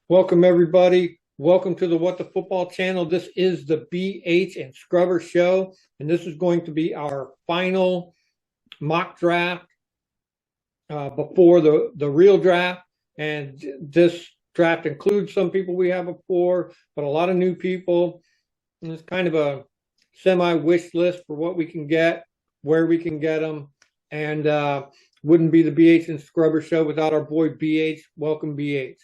Welcome, everybody. Welcome to the What the Football channel. This is the BH and Scrubber Show, and this is going to be our final mock draft before the real draft. And this draft includes some people we have before, but a lot of new people. And it's kind of a semi wish list for what we can get, where we can get them, and wouldn't be the BH and Scrubber Show without our boy BH. Welcome, BH.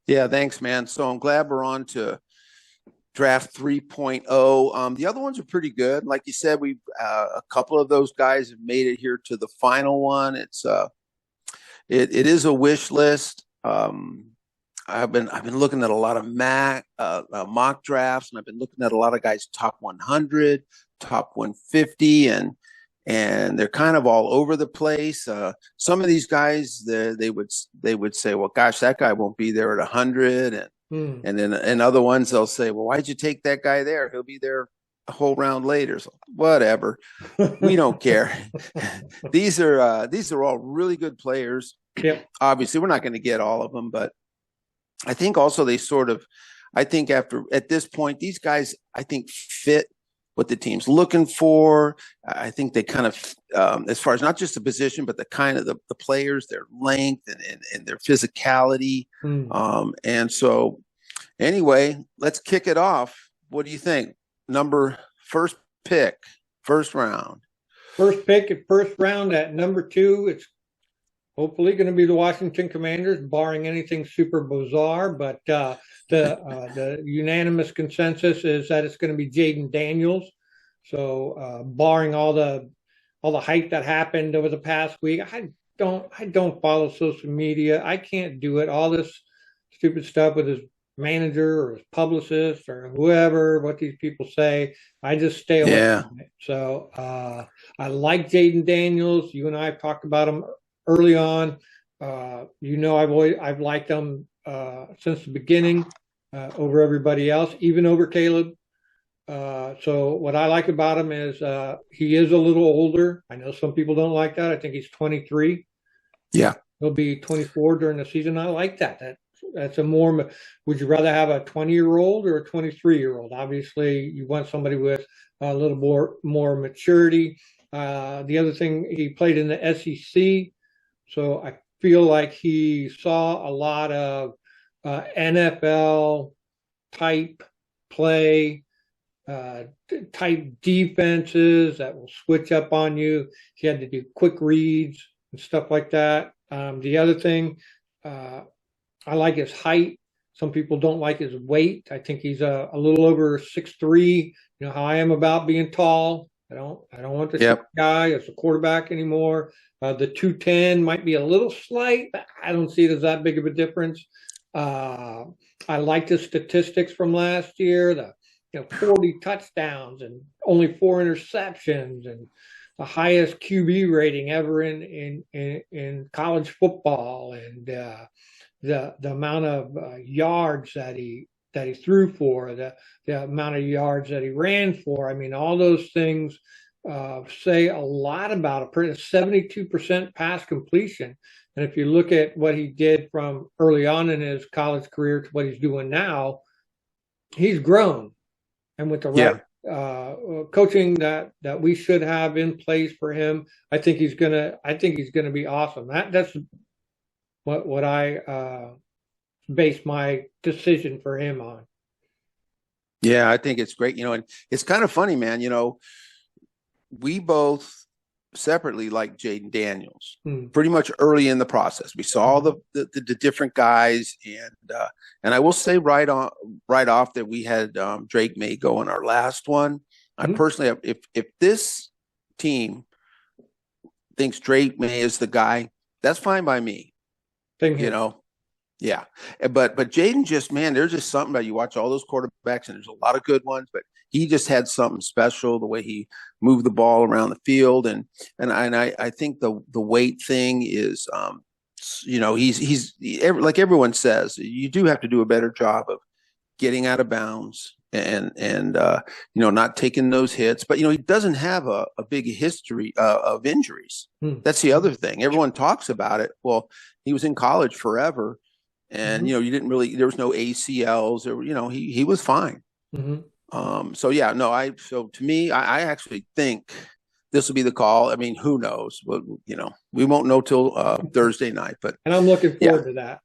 Yeah, thanks, man. So I'm glad we're on to draft 3.0. The other ones are pretty good. Like you said, we a couple of those guys have made it here to the final one. It is a wish list. I've been looking at a lot of mock drafts, and I've been looking at a lot of guys top 100, top 150, and they're kind of all over the place. Some of these guys, they would say, "Well, gosh, that guy won't be there at 100," and then and other ones they'll say, "Well, why'd you take that guy there? He'll be there a whole round later." So whatever, we don't care. These are all really good players. Yep. Obviously, we're not going to get all of them, but I think also I think at this point, these guys, I think, fit what the team's looking for. I think they kind of, as far as not just the position, but the kind of the players, their length and their physicality. And so anyway, let's kick it off. What do you think? First pick, first round. First pick at first round at number 2. It's hopefully going to be the Washington Commanders, barring anything super bizarre. But the unanimous consensus is that it's going to be Jaden Daniels. So barring all the hype that happened over the past week, I don't follow social media. I can't do it. All this stupid stuff with his manager or his publicist or whoever, what these people say, I just stay away from it. So I like Jaden Daniels. You and I have talked about him early on. I've liked him since the beginning over everybody else, even over Caleb. So what I like about him is he is a little older. I know some people don't like that. I think he's 23. Yeah. He'll be 24 during the season. I like that. That's a more, would you rather have a 20-year-old or a 23-year-old? Obviously, you want somebody with a little more maturity. The other thing, he played in the SEC. So I feel like he saw a lot of NFL type play, type defenses that will switch up on you. He had to do quick reads and stuff like that. The other thing, I like his height. Some people don't like his weight. I think he's a little over 6'3". You know how I am about being tall. I don't want the guy as a quarterback anymore. The 210 might be a little slight, but I don't see it as that big of a difference. I like the statistics from last year. 40 touchdowns and only 4 interceptions and the highest QB rating ever in college football, and the amount of yards that he threw for, the amount of yards that he ran for. I mean, all those things say a lot about a 72% pass completion. And if you look at what he did from early on in his college career to what he's doing now, he's grown. And with the right coaching that we should have in place for him, I think he's gonna be awesome. That's what I base my decision for him on. Yeah, I think it's great. And it's kind of funny, man. We both separately like Jaden Daniels pretty much early in the process. We saw the different guys, and I will say right off that we had Drake May go in our last one. I personally, if this team thinks Drake May is the guy, that's fine by me. Yeah. But Jaden just, man, there's just something about, you watch all those quarterbacks and there's a lot of good ones, but he just had something special, the way he moved the ball around the field. And I think the weight thing is, he's like everyone says, you do have to do a better job of getting out of bounds and not taking those hits. But, he doesn't have a big history of injuries. That's the other thing. Everyone talks about it. Well, he was in college forever. and Mm-hmm. you didn't really, there was no ACLs, or he was fine. Mm-hmm. So yeah, no, so to me, I actually think this will be the call. I mean, who knows? But we won't know till Thursday night. But And I'm looking yeah, forward to that.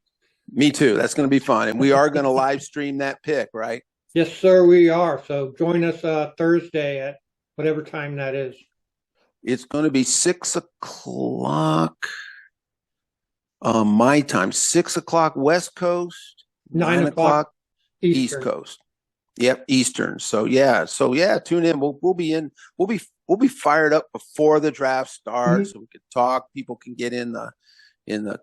me too. That's going to be fun, and we are going to live stream that pick, right? Yes, sir, we are. So join us Thursday at whatever time that is. It's going to be 6 o'clock my time, 6 o'clock West Coast, 9 o'clock 9 o'clock East Eastern. Coast. Yep, Eastern. So yeah, tune in. We'll be in. We'll be fired up before the draft starts, Mm-hmm. so we can talk. People can get in the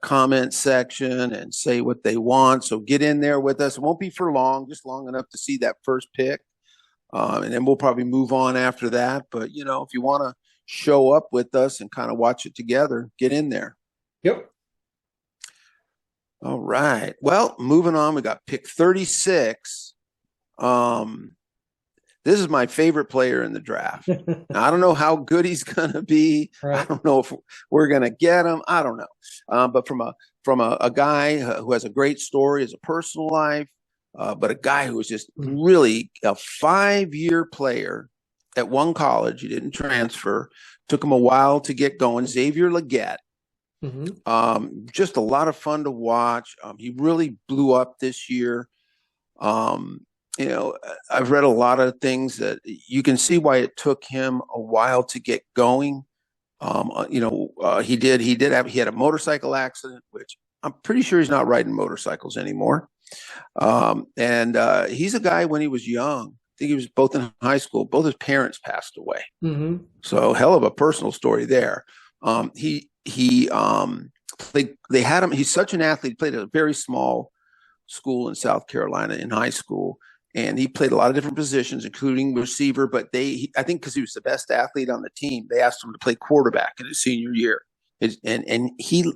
comment section and say what they want. So get in there with us. It won't be for long, just long enough to see that first pick, and then we'll probably move on after that. But if you want to show up with us and kind of watch it together, get in there. Yep. All right. Well, moving on, we got pick 36. This is my favorite player in the draft. Now, I don't know how good he's going to be. I Right. don't know if we're going to get him. I don't know. But from a guy who has a great story as a personal life, but a guy who was just really a 5-year player at one college. He didn't transfer. Took him a while to get going. Xavier Legette. Just a lot of fun to watch. He really blew up this year. I've read a lot of things that you can see why it took him a while to get going. He had a motorcycle accident, which I'm pretty sure he's not riding motorcycles anymore. And he's a guy when he was young. I think he was both in high school. Both his parents passed away. Mm-hmm. So hell of a personal story there. He played. They had him. He's such an athlete. He played at a very small school in South Carolina in high school, and he played a lot of different positions, including receiver. But I think because he was the best athlete on the team, they asked him to play quarterback in his senior year. And he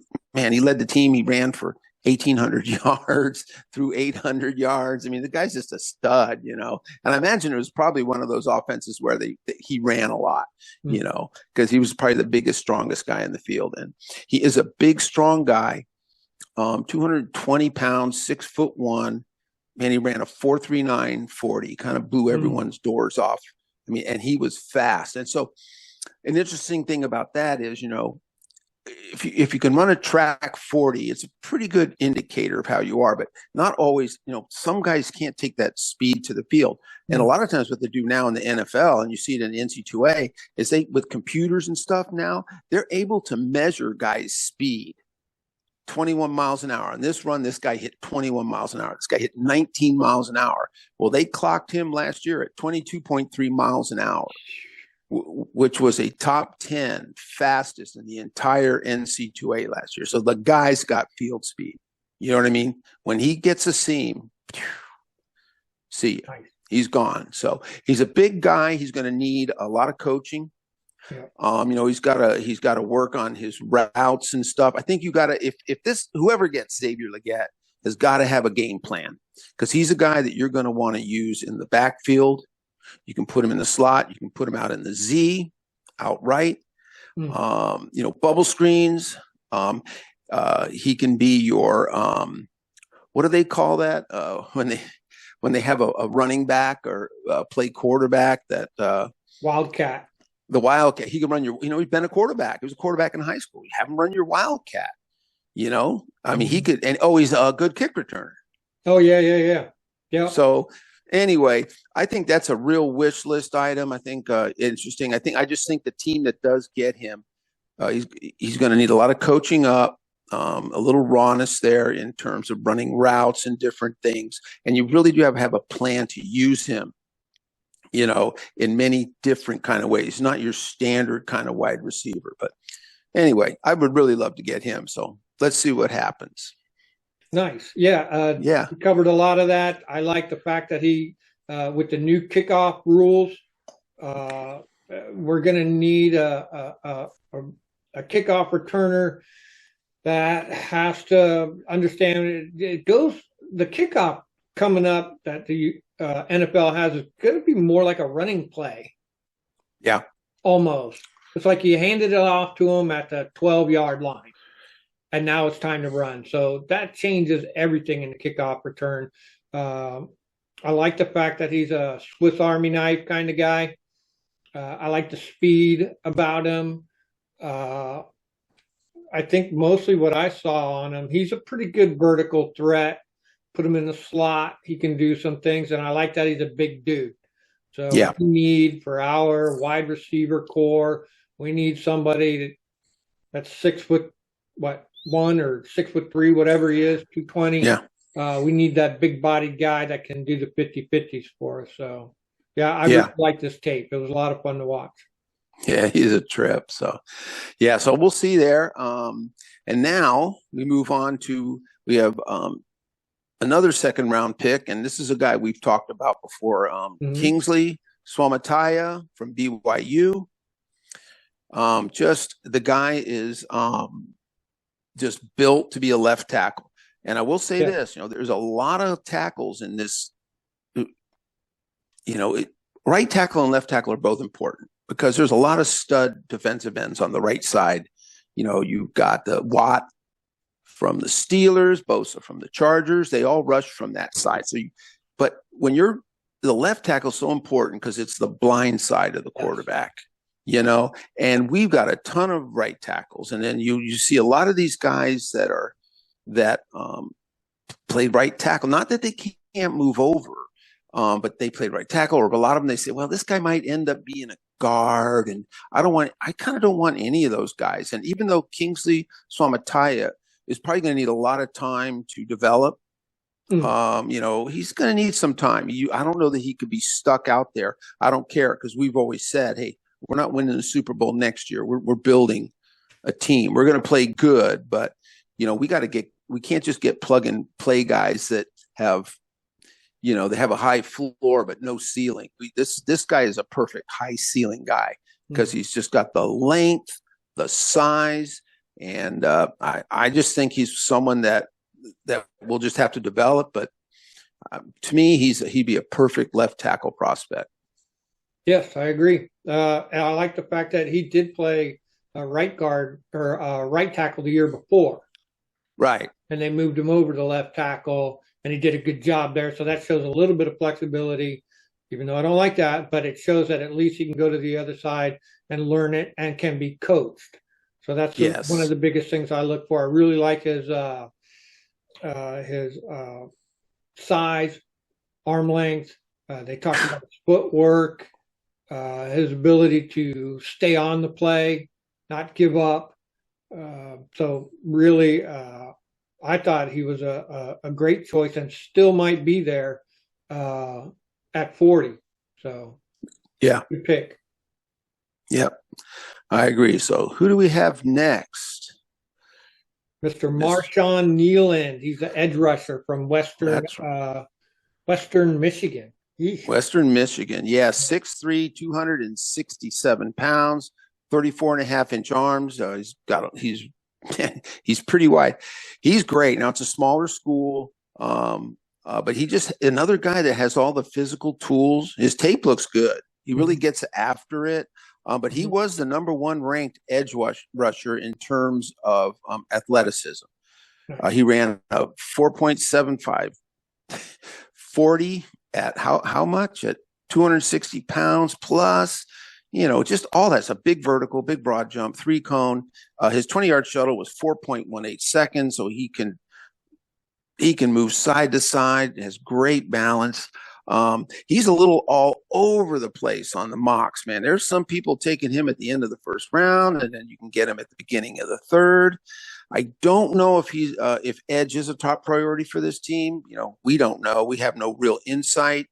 led the team. He ran for 1,800 yards through 800 yards. I mean, the guy's just a stud, And I imagine it was probably one of those offenses where he ran a lot, because he was probably the biggest, strongest guy in the field. And he is a big, strong guy, 220 pounds, 6'1". Man, he ran a 4.39 40, kind of blew everyone's doors off. I mean, and he was fast. And so an interesting thing about that is, if you can run a track 40, it's a pretty good indicator of how you are, but not always. Some guys can't take that speed to the field. And a lot of times what they do now in the NFL, and you see it in the NC2A, is with computers and stuff now, they're able to measure guys' speed. 21 miles an hour. On this run, this guy hit 21 miles an hour. This guy hit 19 miles an hour. Well, they clocked him last year at 22.3 miles an hour, which was a top 10 fastest in the entire NC2A last year. So the guy's got field speed. You know what I mean? When he gets a seam, see ya. He's gone. So he's a big guy. He's going to need a lot of coaching. Yeah. He's got to work on his routes and stuff. I think you got to, if whoever gets Xavier Legette has got to have a game plan, because he's a guy that you're going to want to use in the backfield. You can put him in the slot. You can put him out in the Z, outright. Bubble screens. He can be your what do they call that when they have a running back or play quarterback that Wildcat. The Wildcat. He can run he's been a quarterback. He was a quarterback in high school. You have him run your Wildcat. I mean, he could, and he's a good kick returner. Oh, yeah. So anyway, I think that's a real wish list item. I think interesting. I just think the team that does get him, he's going to need a lot of coaching up, a little rawness there in terms of running routes and different things. And you really do have a plan to use him, in many different kind of ways, not your standard kind of wide receiver. But anyway, I would really love to get him. So let's see what happens. Nice. Yeah. We covered a lot of that. I like the fact that he, with the new kickoff rules, we're going to need a kickoff returner that has to understand the kickoff coming up that the NFL has is going to be more like a running play. Yeah. Almost. It's like you handed it off to him at the 12-yard line. and now it's time to run. So that changes everything in the kickoff return. Uh, I like the fact that he's a Swiss Army knife kind of guy. I like the speed about him. Uh, I think mostly what I saw on him, he's a pretty good vertical threat. Put him in the slot, he can do some things, and I like that he's a big dude. So Yeah, we need for our wide receiver core, we need somebody that's 6 foot, what, 1 or 6'3", whatever he is, 220. yeah, We need that big bodied guy that can do the 50-50s for us. So, yeah, I really yeah, like this tape. It was a lot of fun to watch. yeah. He's a trip. So yeah, so we'll see there. And now we move on to we have another second round pick, and this is a guy we've talked about before. Mm-hmm. Kingsley Swamataya from BYU. Just the guy is just built to be a left tackle. And I will say Yeah. this, there's a lot of tackles in this. Right tackle and left tackle are both important because there's a lot of stud defensive ends on the right side. You've got the Watt from the Steelers, Bosa from the Chargers. They all rush from that side. But when you're the left tackle is so important because it's the blind side of the quarterback, and we've got a ton of right tackles. And then you see a lot of these guys that played right tackle. Not that they can't move over, but they played right tackle. Or a lot of them, they say, well, this guy might end up being a guard. And I kind of don't want any of those guys. And even though Kingsley Swamataya is probably going to need a lot of time to develop, he's going to need some time. I don't know that he could be stuck out there. I don't care because we've always said, hey, we're not winning the Super Bowl next year. We're building a team. We're going to play good, but we can't just get plug and play guys that have, they have a high floor but no ceiling. This guy is a perfect high ceiling guy because he's just got the length, the size, and I just think he's someone that we'll just have to develop. But to me, he'd be a perfect left tackle prospect. Yes, I agree. And I like the fact that he did play a right guard or right tackle the year before. Right. And they moved him over to left tackle, and he did a good job there. So that shows a little bit of flexibility, even though I don't like that, but it shows that at least he can go to the other side and learn it and can be coached. So that's one of the biggest things I look for. I really like his size, arm length. They talked about his footwork, his ability to stay on the play, not give up. So really, I thought he was a great choice and still might be there at 40. So yeah, good pick. Yep, I agree. So who do we have next? Mr. Marshawn Nealand. He's an edge rusher from Western Michigan. Yeesh. Western Michigan. Yeah, 6'3", 267 pounds, 34.5-inch arms. He's pretty wide. He's great. Now it's a smaller school, but he just another guy that has all the physical tools. His tape looks good. He really gets after it. But he was the number one ranked edge rusher in terms of athleticism. He ran a 4.75, 40 at how much? At 260 pounds plus. Just all that's a big vertical, big broad jump, 3-cone. His 20-yard shuttle was 4.18 seconds, so he can move side to side, has great balance. He's a little all over the place on the mocks, man. There's some people taking him at the end of the first round, and then you can get him at the beginning of the third. I don't know if edge is a top priority for this team. We don't know. We have no real insight.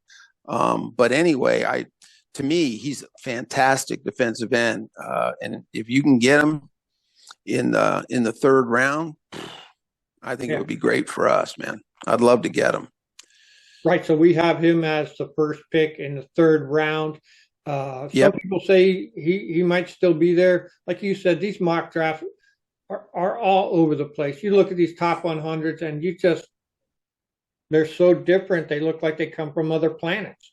But anyway, to me, he's a fantastic defensive end. And if you can get him in the third round, I think it would be great for us, man. I'd love to get him. Right. So we have him as the first pick in the third round. Some people say he might still be there. Like you said, these mock drafts are all over the place. You look at these top 100s and they're so different. They look like they come from other planets.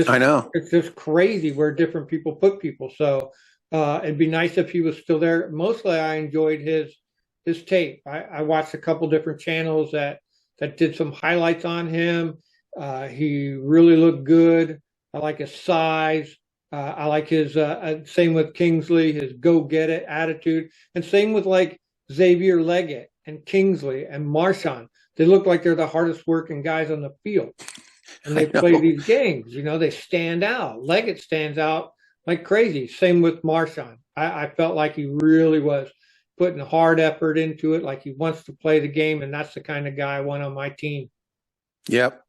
I know. It's just crazy where different people put people. So it'd be nice if he was still there. Mostly I enjoyed his his tape. I watched a couple different channels that did some highlights on him. He really looked good. I like his size. I like his same with Kingsley, his go get it attitude, and same with like Xavier Leggett and Kingsley and Marshawn. They look like they're the hardest working guys on the field, and they I play know. these games. They stand out. Leggett stands out like crazy. Same with Marshawn. I felt like he really was putting hard effort into it, like he wants to play the game, and that's the kind of guy I want on my team. Yep.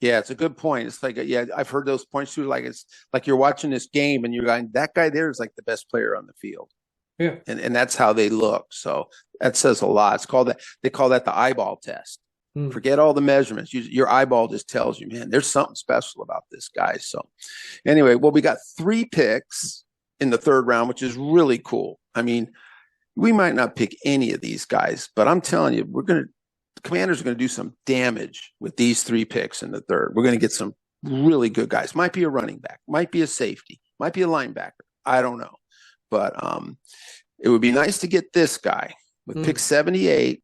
Yeah, it's a good point. It's like, yeah, I've heard those points too. Like it's like you're watching this game and you're going, that guy there is like the best player on the field. Yeah. And that's how they look. So that says a lot. It's called that. They call that the eyeball test. Hmm. Forget all the measurements. Your eyeball just tells you, man, there's something special about this guy. So anyway, well, we got 3 picks in the 3rd round, which is really cool. I mean, we might not pick any of these guys, but I'm telling you, the Commanders are going to do some damage with these 3 picks in the 3rd. We're going to get some really good guys. Might be a running back, might be a safety, might be a linebacker. I don't know. But it would be nice to get this guy with pick 78,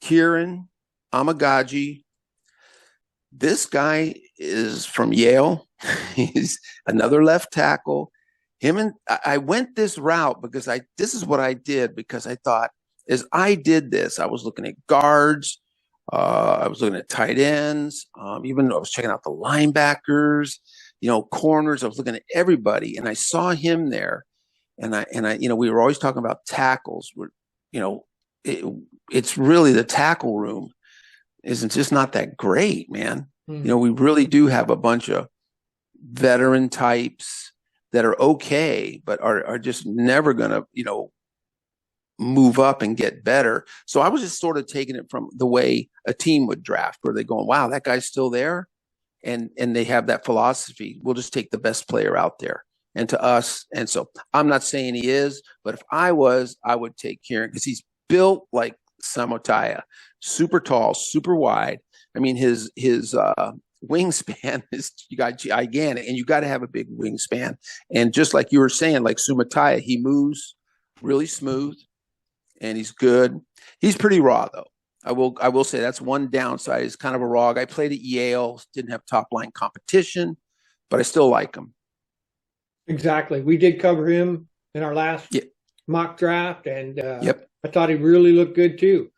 Kieran Amagaji. This guy is from Yale. He's another left tackle. I went this route because this is what I did, because I thought as I did this, I was looking at guards, I was looking at tight ends, even I was checking out the linebackers, corners. I was looking at everybody, and I saw him there. And I, we were always talking about tackles. It's really the tackle room isn't just not that great, man. We really do have a bunch of veteran types that are okay, but are just never going to, move up and get better. So I was just sort of taking it from the way a team would draft, where they're going, wow, that guy's still there. And they have that philosophy. We'll just take the best player out there. And to us, and so I'm not saying he is, but if I was, I would take Kieran, because he's built like Samotaya, super tall, super wide. I mean, his wingspan is gigantic, and you got to have a big wingspan. And just like you were saying, like Sumataya, he moves really smooth, and he's good. He's pretty raw, though. I will say that's one downside. He's kind of a raw guy. Played at Yale, didn't have top line competition, but I still like him. Exactly. We did cover him in our last mock draft, and I thought he really looked good too.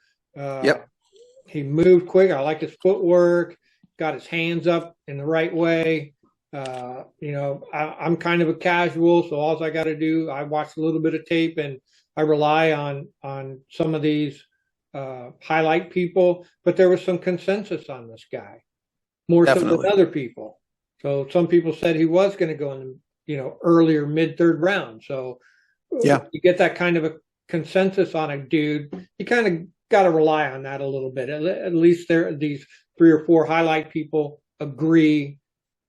He moved quick. I like his footwork, got his hands up in the right way. I'm kind of a casual, so all I got to do, I watch a little bit of tape, and I rely on some of these highlight people, but there was some consensus on this guy, more so than other people. So some people said he was going to go in earlier mid-3rd round. So you get that kind of a consensus on a dude, you kind of got to rely on that a little bit. At least these 3 or 4 highlight people agree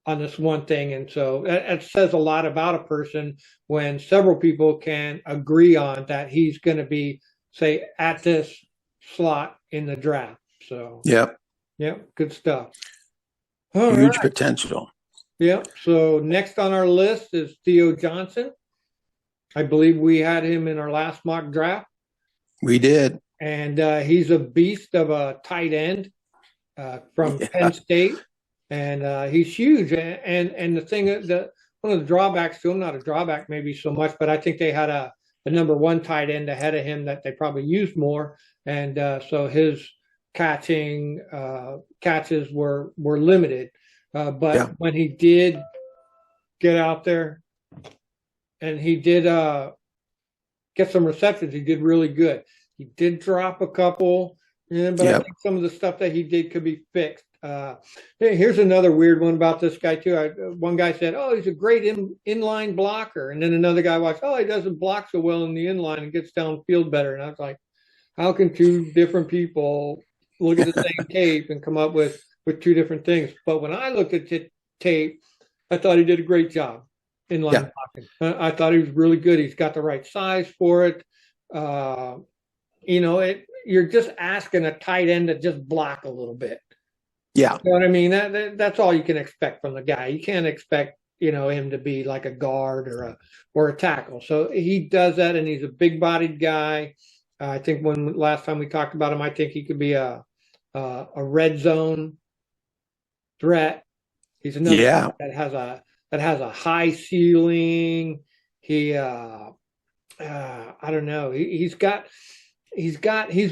on this one thing. And so it says a lot about a person when several people can agree on that he's going to be, say, at this slot in the draft. So good stuff. Huge potential. Yeah. So next on our list is Theo Johnson. I believe we had him in our last mock draft. We did. And he's a beast of a tight end from Penn State. And he's huge. And the thing that one of the drawbacks to him, not a drawback maybe so much, but I think they had a number 1 tight end ahead of him that they probably used more. And so his catches were limited. But when he did get out there and he did get some receptions, he did really good. He did drop a couple, but I think some of the stuff that he did could be fixed. Here's another weird one about this guy too. One guy said, "Oh, he's a great inline blocker," and then another guy watched, "Oh, he doesn't block so well in the inline and gets downfield better." And I was like, "How can 2 different people look at the same tape and come up with 2 different things?" But when I looked at tape, I thought he did a great job inline blocking. I thought he was really good. He's got the right size for it. You're just asking a tight end to just block a little bit. Yeah. You know what I mean? That's all you can expect from the guy. You can't expect, him to be like a guard or a tackle. So he does that, and he's a big-bodied guy. I think when last time we talked about him, I think he could be a red zone threat. He's another Yeah, guy that has a high ceiling. He I don't know. He's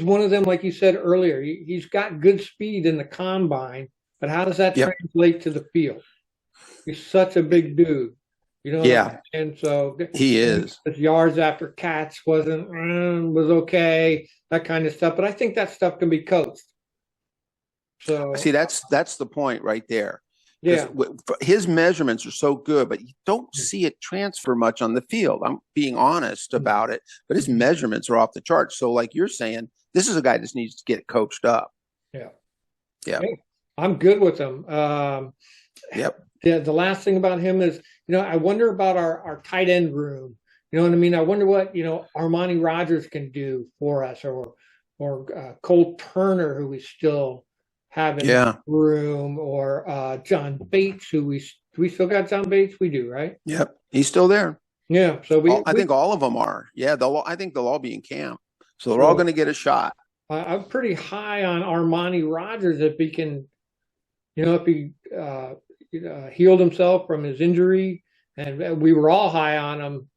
one of them, like you said earlier. He's got good speed in the combine, but how does that yep, translate to the field? He's such a big dude. You know what I'm yeah, saying? So he is. his yards after catch was okay, that kind of stuff. But I think that stuff can be coached. See, So that's the point right there. Because yeah, his measurements are so good, but you don't see it transfer much on the field. I'm being honest about it, but his measurements are off the charts. So, like you're saying, this is a guy that needs to get coached up. yeah, Yeah. yeah. I'm good with him. Yep. The last thing about him is, I wonder about our tight end room. You know what I mean? I wonder what, Armani Rogers can do for us, or Cole Turner, who we still have in that Yeah. room, or John Bates, who we still got John Bates? We do, right? Yep. He's still there. Yeah. So I think all of them are. Yeah. I think they'll all be in camp. So they're all so going to get a shot. I'm pretty high on Armani Rogers if he can, if he healed himself from his injury, and we were all high on him,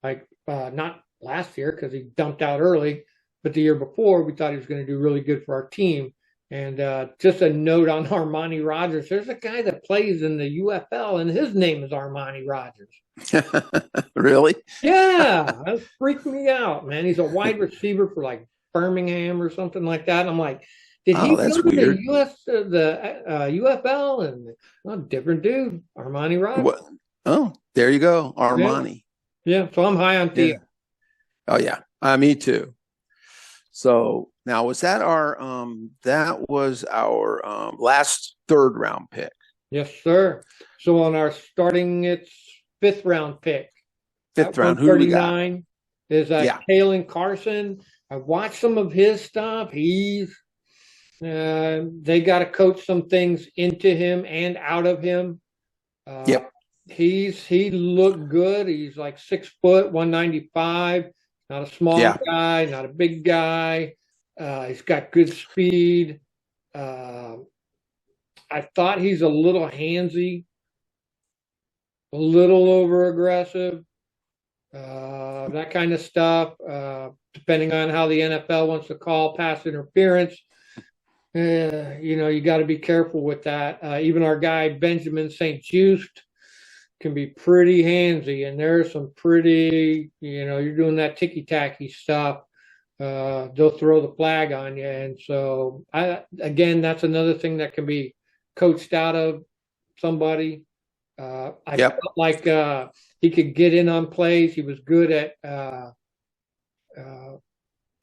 like not last year because he dumped out early, but the year before we thought he was going to do really good for our team. And just a note on Armani Rogers: there's a guy that plays in the UFL, and his name is Armani Rogers. Really? Yeah, that freaked me out, man. He's a wide receiver for like Birmingham or something like that. And I'm like, did he Oh, go that's to the weird. UFL? And different dude, Armani Rogers. What? Oh, there you go. Yeah, Armani. yeah. So I'm high on Yeah. Thea. Oh, yeah. Me too. So now that was our last third round pick. Yes, sir. So on our starting, it's fifth round pick Fifth at round. Who do we got? 139 is Yeah. Kalen Carson. I watched some of his stuff. They got to coach some things into him and out of him. Uh, Yep. he looked good. He's like 6 foot, 195. Not a small Yeah. guy, not a big guy. He's got good speed. Uh, I thought he's a little handsy, a little over aggressive, that kind of stuff. Depending on how the NFL wants to call pass interference, you got to be careful with that. Even our guy Benjamin St. Just can be pretty handsy, and there's some pretty, you're doing that ticky tacky stuff. They'll throw the flag on you, and so that's another thing that can be coached out of somebody. I Yep. felt like he could get in on plays. He was good at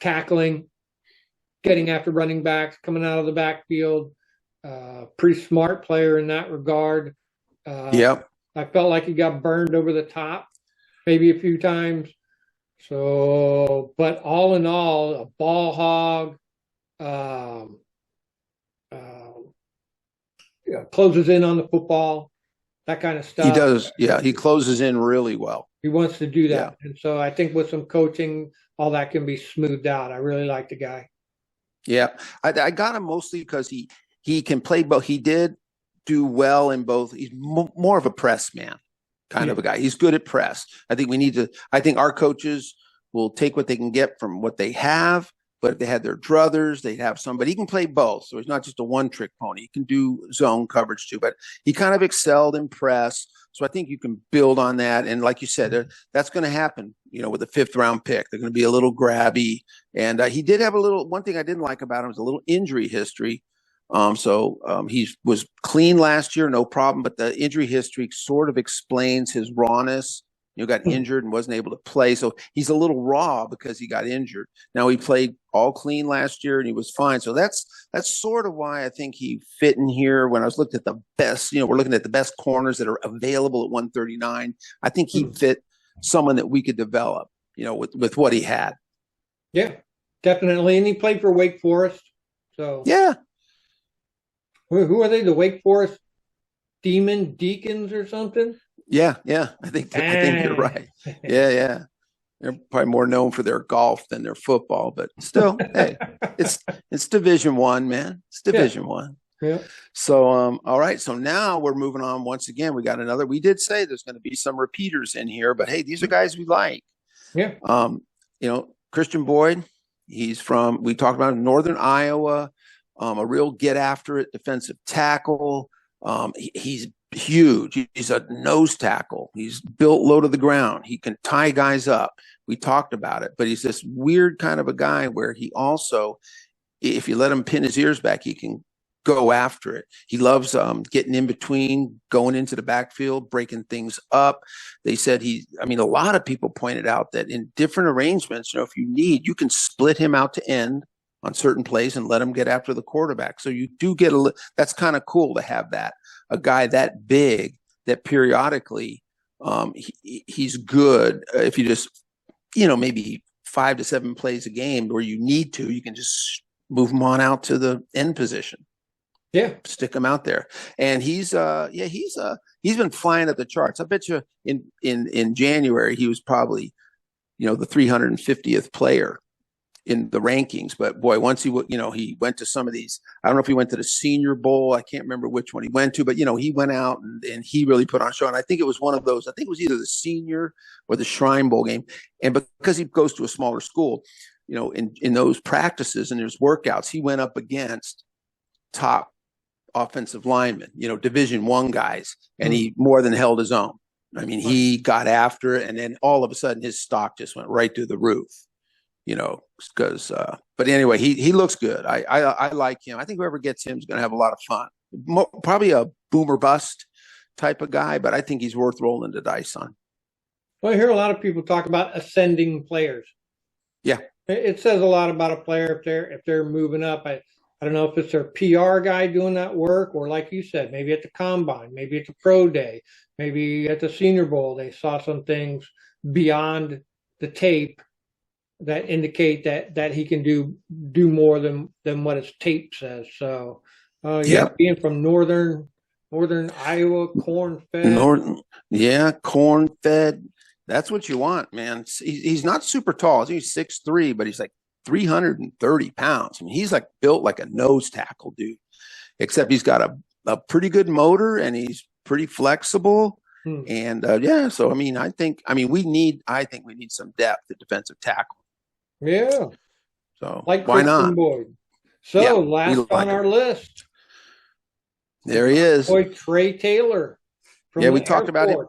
tackling, getting after running backs, coming out of the backfield. Pretty smart player in that regard. Yep. I felt like he got burned over the top, maybe a few times. So, but all in all, a ball hog. Um, Closes in on the football, that kind of He stuff. does. Yeah. He closes in really well. He wants to do Yeah. that. And so I think with some coaching, all that can be smoothed out. I really like the guy. Yeah. I got him mostly because he can play both. He did do well in both. He's more of a press man kind of a guy. He's good at press. I think our coaches will take what they can get from what they have. But if they had their druthers, they'd have somebody. He can play both. So he's not just a one-trick pony. He can do zone coverage too. But he kind of excelled in press. So I think you can build on that. And like you said, that's going to happen, with the fifth round pick. They're going to be a little grabby. And he did have one thing I didn't like about him was a little injury history. He was clean last year, no problem. But the injury history sort of explains his rawness. Got injured and wasn't able to play. So he's a little raw because he got injured. Now he played all clean last year and he was fine. So that's sort of why I think he fit in here. When I was looking at the best, we're looking at the best corners that are available at 139. I think he fit someone that we could develop, with what he had. Yeah, definitely. And he played for Wake Forest. So yeah. Who are they? The Wake Forest Demon Deacons or something? Yeah. I think you're right. Yeah. They're probably more known for their golf than their football, but still, hey, it's Division One, man. It's Yeah, Division One. yeah, So, all right. So now we're moving on. Once again, we got another. We did say there's going to be some repeaters in here, but hey, these are guys we like. yeah. Christian Boyd. We talked about him, Northern Iowa. A real get after it defensive tackle. He's huge. He's a nose tackle. He's built low to the ground. He can tie guys up. We talked about it, but he's this weird kind of a guy where he also, if you let him pin his ears back, he can go after it. He loves getting in between, going into the backfield, breaking things up. They said a lot of people pointed out that in different arrangements, if you need, you can split him out to end on certain plays and let him get after the quarterback. So you do get that's kind of cool to have that, a guy that big that periodically he's good. If you just, maybe 5 to 7 plays a game where you need to, you can just move him on out to the end position. Yeah, stick him out there, and he's been flying at the charts. I bet you in January he was probably the 350th player in the rankings. But boy, once he went to some of these. I don't know if he went to the Senior Bowl. I can't remember which one he went to, but he went out and he really put on a show. And I think it was one of those. I think it was either the Senior or the Shrine Bowl game. And because he goes to a smaller school, in those practices and his workouts, he went up against top offensive linemen, Division I guys, and he more than held his own. I mean, he got after it, and then all of a sudden his stock just went right through the roof, because. But anyway, he looks good. I like him. I think whoever gets him is going to have a lot of fun. Probably a boomer bust type of guy, but I think he's worth rolling the dice on. Well, I hear a lot of people talk about ascending players. Yeah, it says a lot about a player if they're moving up. I don't know if it's their PR guy doing that work, or like you said, maybe at the combine, maybe at the pro day, maybe at the Senior Bowl, they saw some things beyond the tape that indicate that he can do more than what his tape says. So, being from northern Iowa, corn-fed. Corn-fed. That's what you want, man. He's not super tall. He's 6'3", but he's like 330 pounds. I mean, he's like built like a nose tackle, dude, except he's got a pretty good motor and he's pretty flexible. And so I think we need some depth at defensive tackle. Yeah. So like why Christian not? Boyd. So last on our list. There he is. Boy, Trey Taylor. We talked about him.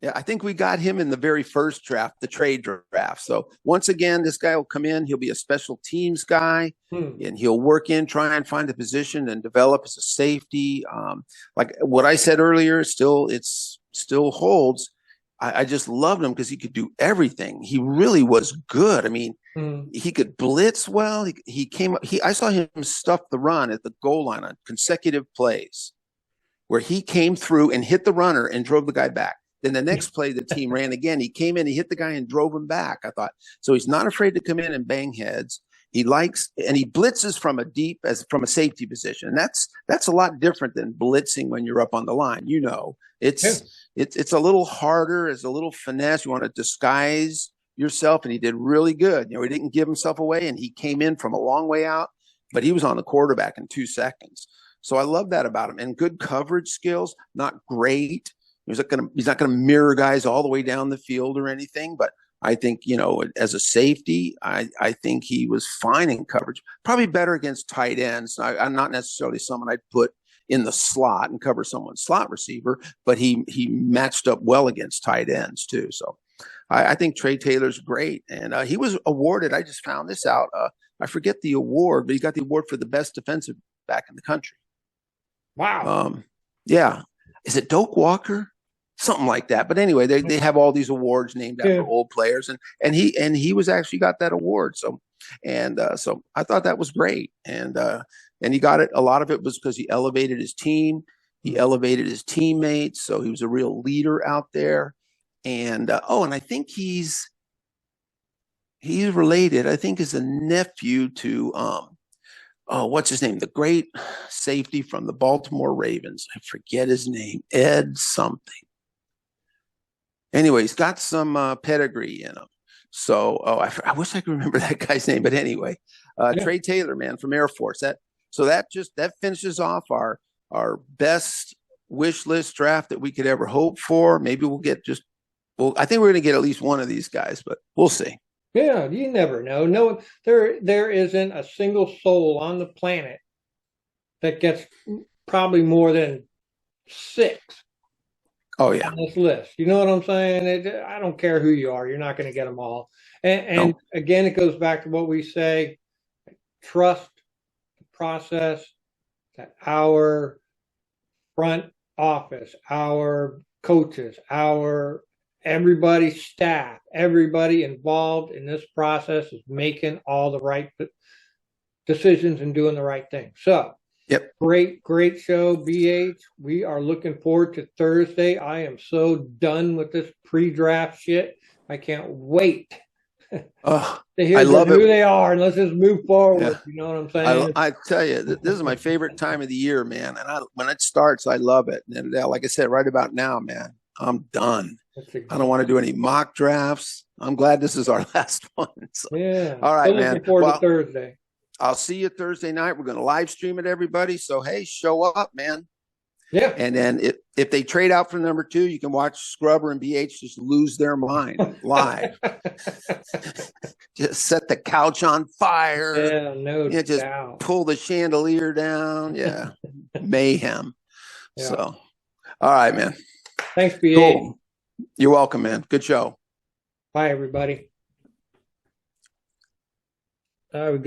Yeah, I think we got him in the very first draft, the trade draft. So once again, this guy will come in. He'll be a special teams guy, and he'll work in, try and find a position and develop as a safety. Like what I said earlier, it still holds. I just loved him because he could do everything. He really was good. I mean, he could blitz well. I saw him stuff the run at the goal line on consecutive plays where he came through and hit the runner and drove the guy back. Then the next play, the team ran again. He came in, he hit the guy and drove him back. I thought, so he's not afraid to come in and bang heads. He blitzes from a safety position. And that's a lot different than blitzing when you're up on the line. It's a little harder. It's a little finesse. You want to disguise yourself. And he did really good. He didn't give himself away, and he came in from a long way out, but he was on the quarterback in 2 seconds. So I love that about him. And good coverage skills, not great. He's not going to mirror guys all the way down the field or anything, but I think, as a safety, I think he was fine in coverage, probably better against tight ends. I'm not necessarily someone I'd put in the slot and cover someone's slot receiver, but he matched up well against tight ends too. So I think Trey Taylor's great. And he was awarded, I just found this out. I forget the award, but he got the award for the best defensive back in the country. Wow. Yeah. Is it Doak Walker? Something like that. But anyway, they have all these awards named after old players, and he was actually got that award. So I thought that was great. And he got it. A lot of it was because he elevated his team. He elevated his teammates. So he was a real leader out there. And and I think he's related. I think is a nephew to what's his name? The great safety from the Baltimore Ravens. I forget his name. Ed something. Anyway, he's got some pedigree in him. So, I wish I could remember that guy's name, but anyway, Yeah. Trey Taylor, man, from Air Force. That finishes off our best wish list draft that we could ever hope for. Maybe we'll get well, I think we're going to get at least one of these guys, but we'll see. Yeah, you never know. No, there isn't a single soul on the planet that gets probably more than six Oh yeah, on this list. You know what I'm saying? I don't care who you are, you're not going to get them all. And no, again, it goes back to what we say: trust the process that our front office, our coaches, our everybody staff, everybody involved in this process is making all the right decisions and doing the right thing. So yep. great show, BH. We are looking forward to Thursday. I am so done with this pre-draft shit. I can't wait Oh, to I hear just love who it. they are and let's just move forward. Yeah. You know what I'm saying? I tell you, this is my favorite time of the year, man. And when it starts, I love it. And like I said, right about now, man, I'm done. I don't want to do any mock drafts. I'm glad this is our last one. So, Yeah. all right, So man. looking forward to Well, Thursday. I'll see you Thursday night. We're going to live stream it, everybody. So, hey, show up, man. Yeah. And then if they trade out for number 2, you can watch Scrubber and BH just lose their mind live. Just set the couch on fire. Yeah, no Just doubt. pull the chandelier down. Yeah. Mayhem. Yeah. So, all right, man. Thanks, BA. Cool. You're welcome, man. Good show. Bye, everybody. We got